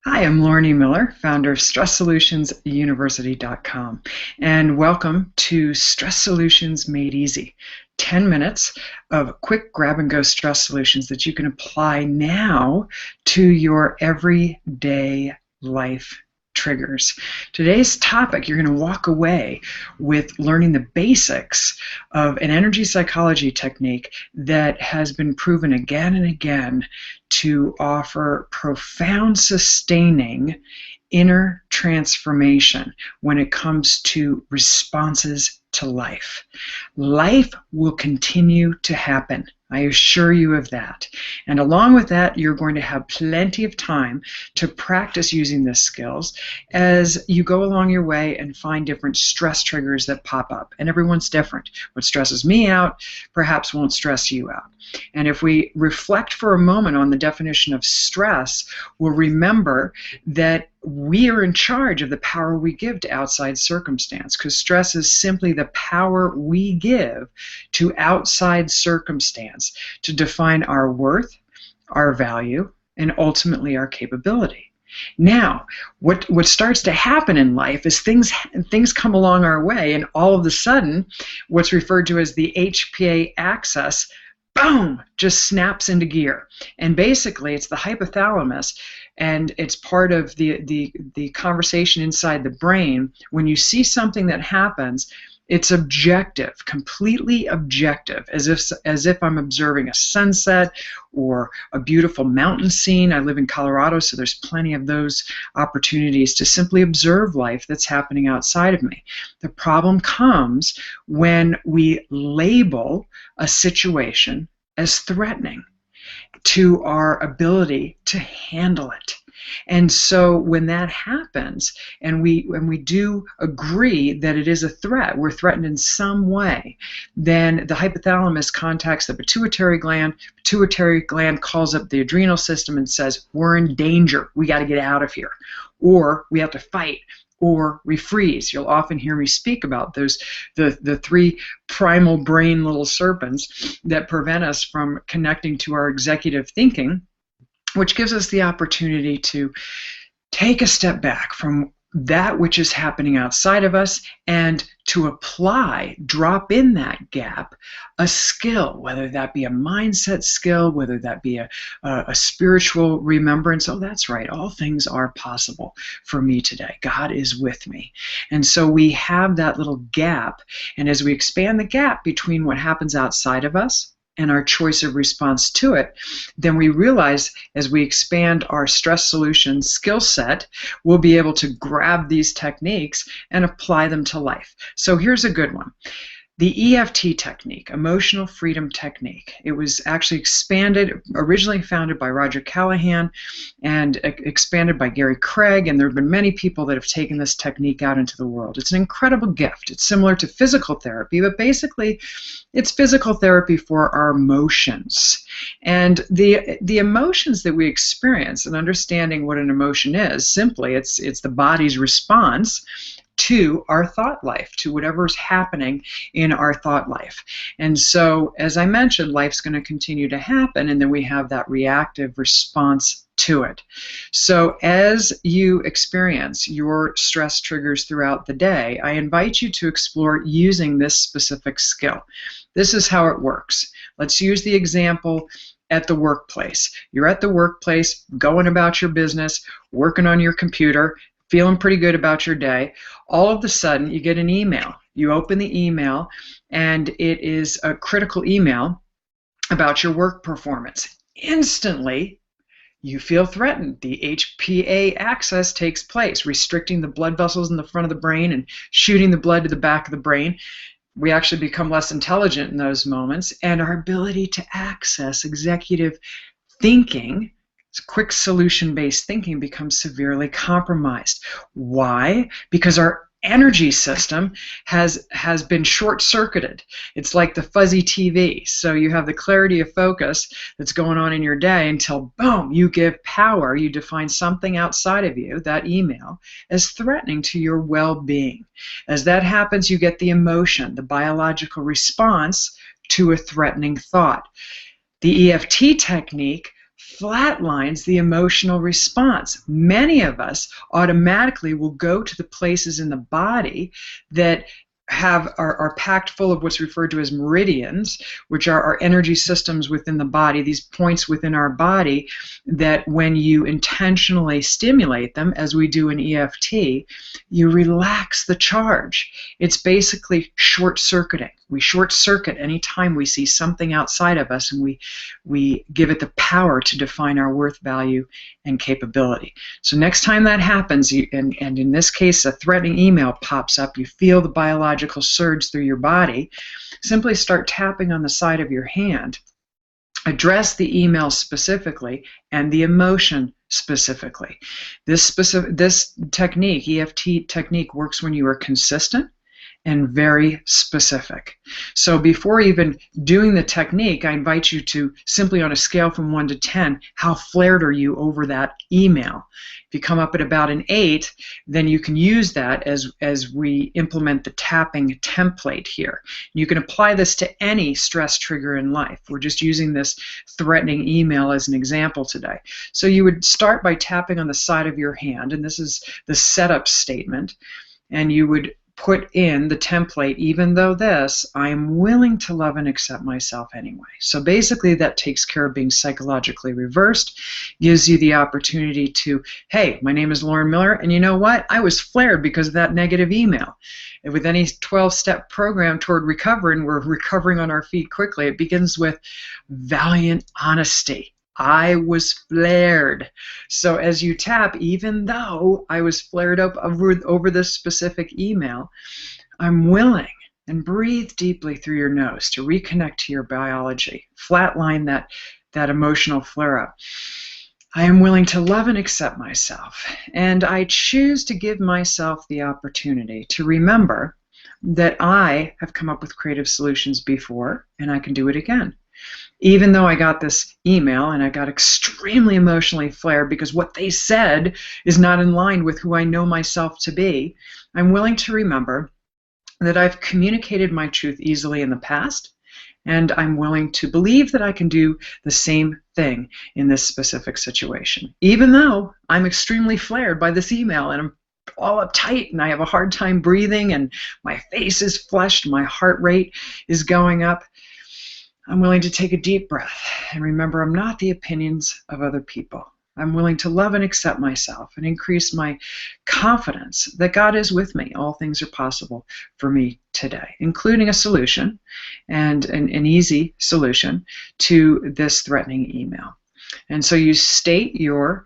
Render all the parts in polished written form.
Hi, I'm Lauren E. Miller, founder of StressSolutionsUniversity.com, and welcome to Stress Solutions Made Easy. 10 minutes of quick grab-and-go stress solutions that you can apply now to your everyday life triggers. Today's topic, you're going to walk away with learning the basics of an energy psychology technique that has been proven again and again to offer profound, sustaining inner transformation when it comes to responses to life. Life will continue to happen. I assure you of that. And along with that, you're going to have plenty of time to practice using these skills as you go along your way and find different stress triggers that pop up. And everyone's different. What stresses me out perhaps won't stress you out. And if we reflect for a moment on the definition of stress, we'll remember that we are in charge of the power we give to outside circumstance, because stress is simply the power we give to outside circumstance to define our worth, our value, and ultimately our capability. Now, what starts to happen in life is things come along our way, and all of a sudden, what's referred to as the HPA Access boom, just snaps into gear. And basically, it's the hypothalamus, and it's part of the conversation inside the brain. When you see something that happens, it's objective, completely objective, as if I'm observing a sunset or a beautiful mountain scene. I live in Colorado, so there's plenty of those opportunities to simply observe life that's happening outside of me. The problem comes when we label a situation as threatening to our ability to handle it. And so when that happens, and we do agree that it is a threat, we're threatened in some way, then the hypothalamus contacts the pituitary gland. Pituitary gland calls up the adrenal system and says, we're in danger, we got to get out of here, or we have to fight, or we freeze. You'll often hear me speak about those, the three primal brain little serpents that prevent us from connecting to our executive thinking, which gives us the opportunity to take a step back from that which is happening outside of us and to apply, drop in that gap, a skill, whether that be a mindset skill, whether that be a spiritual remembrance. Oh, that's right, all things are possible for me today. God is with me. And so we have that little gap, and as we expand the gap between what happens outside of us and our choice of response to it, then we realize as we expand our stress solution skill set, we'll be able to grab these techniques and apply them to life. So here's a good one. The EFT technique, Emotional Freedom Technique. It was actually expanded, originally founded by Roger Callahan and expanded by Gary Craig, and there have been many people that have taken this technique out into the world. It's an incredible gift. It's similar to physical therapy, but basically it's physical therapy for our emotions. And the emotions that we experience, and understanding what an emotion is, simply it's the body's response to our thought life, to whatever's happening in our thought life. And so, as I mentioned, life's going to continue to happen, and then we have that reactive response to it. So as you experience your stress triggers throughout the day, I invite you to explore using this specific skill. This is how it works. Let's use the example at the workplace. You're at the workplace, going about your business, working on your computer, feeling pretty good about your day. All of a sudden, you get an email. You open the email, and it is a critical email about your work performance. Instantly, you feel threatened. The HPA access takes place, restricting the blood vessels in the front of the brain and shooting the blood to the back of the brain. We actually become less intelligent in those moments, and our ability to access executive thinking, quick solution-based thinking, becomes severely compromised. Why? Because our energy system has been short-circuited. It's like the fuzzy TV. So you have the clarity of focus that's going on in your day until, boom, you give power. You define something outside of you, that email, as threatening to your well-being. As that happens, you get the emotion, the biological response to a threatening thought. The EFT technique flatlines the emotional response. Many of us automatically will go to the places in the body that are packed full of what's referred to as meridians, which are our energy systems within the body, these points within our body that when you intentionally stimulate them, as we do in EFT, you relax the charge. It's basically short-circuiting. We short-circuit anytime we see something outside of us, and we give it the power to define our worth, value, and capability. So next time that happens, and in this case a threatening email pops up, you feel the biological surge through your body, simply start tapping on the side of your hand. Address the email specifically and the emotion specifically. This technique, EFT technique, works when you are consistent and very specific. So before even doing the technique, I invite you to simply, on a scale from 1 to 10, how flared are you over that email? If you come up at about an 8, then you can use that as we implement the tapping template here. You can apply this to any stress trigger in life. We're just using this threatening email as an example today. So you would start by tapping on the side of your hand, and this is the setup statement, and you would put in the template, even though this, I am willing to love and accept myself anyway. So basically that takes care of being psychologically reversed, gives you the opportunity to, hey, my name is Lauren Miller, and you know what? I was flared because of that negative email. And with any 12-step program toward recovery, and we're recovering on our feet quickly, it begins with valiant honesty. I was flared. So as you tap, even though I was flared up over this specific email, I'm willing, and breathe deeply through your nose to reconnect to your biology. Flatline that emotional flare-up. I am willing to love and accept myself, and I choose to give myself the opportunity to remember that I have come up with creative solutions before, and I can do it again. Even though I got this email and I got extremely emotionally flared because what they said is not in line with who I know myself to be, I'm willing to remember that I've communicated my truth easily in the past, and I'm willing to believe that I can do the same thing in this specific situation. Even though I'm extremely flared by this email and I'm all uptight and I have a hard time breathing and my face is flushed, my heart rate is going up, I'm willing to take a deep breath and remember I'm not the opinions of other people. I'm willing to love and accept myself and increase my confidence that God is with me. All things are possible for me today, including a solution, and an easy solution to this threatening email. And so you state your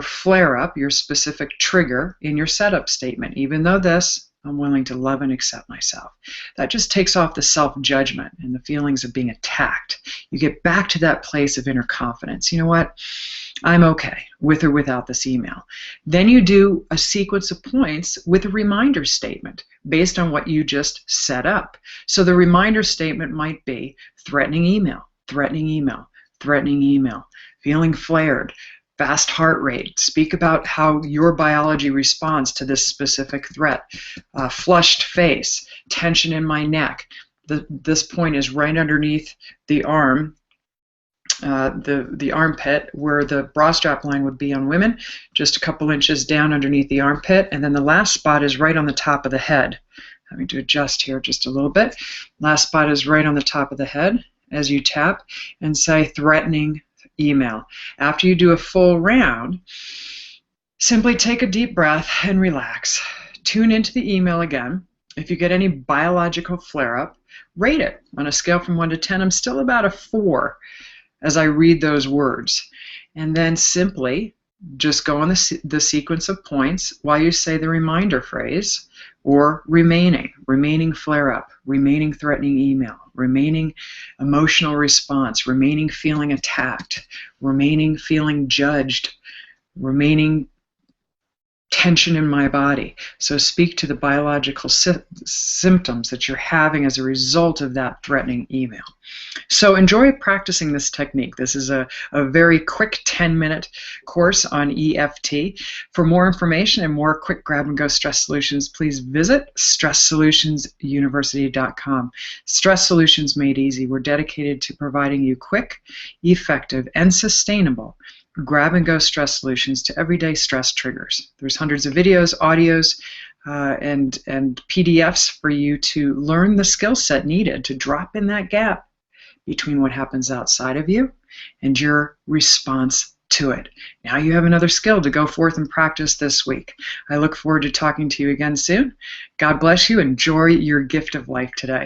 flare-up, your specific trigger in your setup statement. Even though this, I'm willing to love and accept myself. That just takes off the self-judgment and the feelings of being attacked. You get back to that place of inner confidence. You know what? I'm okay with or without this email. Then you do a sequence of points with a reminder statement based on what you just set up. So the reminder statement might be threatening email, threatening email, threatening email, feeling flared, fast heart rate. Speak about how your biology responds to this specific threat. Flushed face, tension in my neck. This point is right underneath the arm, the armpit, where the bra strap line would be on women, just a couple inches down underneath the armpit, and then the last spot is right on the top of the head. Having to adjust here just a little bit. Last spot is right on the top of the head as you tap and say threatening email. After you do a full round, simply take a deep breath and relax. Tune into the email again. If you get any biological flare-up, rate it. On a scale from 1 to 10, I'm still about a 4 as I read those words. And then simply just go on the sequence of points while you say the reminder phrase, or remaining flare-up, remaining threatening email, remaining emotional response, remaining feeling attacked, remaining feeling judged, remaining tension in my body. So speak to the biological symptoms that you're having as a result of that threatening email. So enjoy practicing this technique. This is a very quick 10-minute course on EFT. For more information and more quick grab-and-go stress solutions, please visit StressSolutionsUniversity.com. Stress Solutions Made Easy. We're dedicated to providing you quick, effective, and sustainable grab-and-go stress solutions to everyday stress triggers. There's hundreds of videos, audios, and PDFs for you to learn the skill set needed to drop in that gap between what happens outside of you and your response to it. Now you have another skill to go forth and practice this week. I look forward to talking to you again soon. God bless you. Enjoy your gift of life today.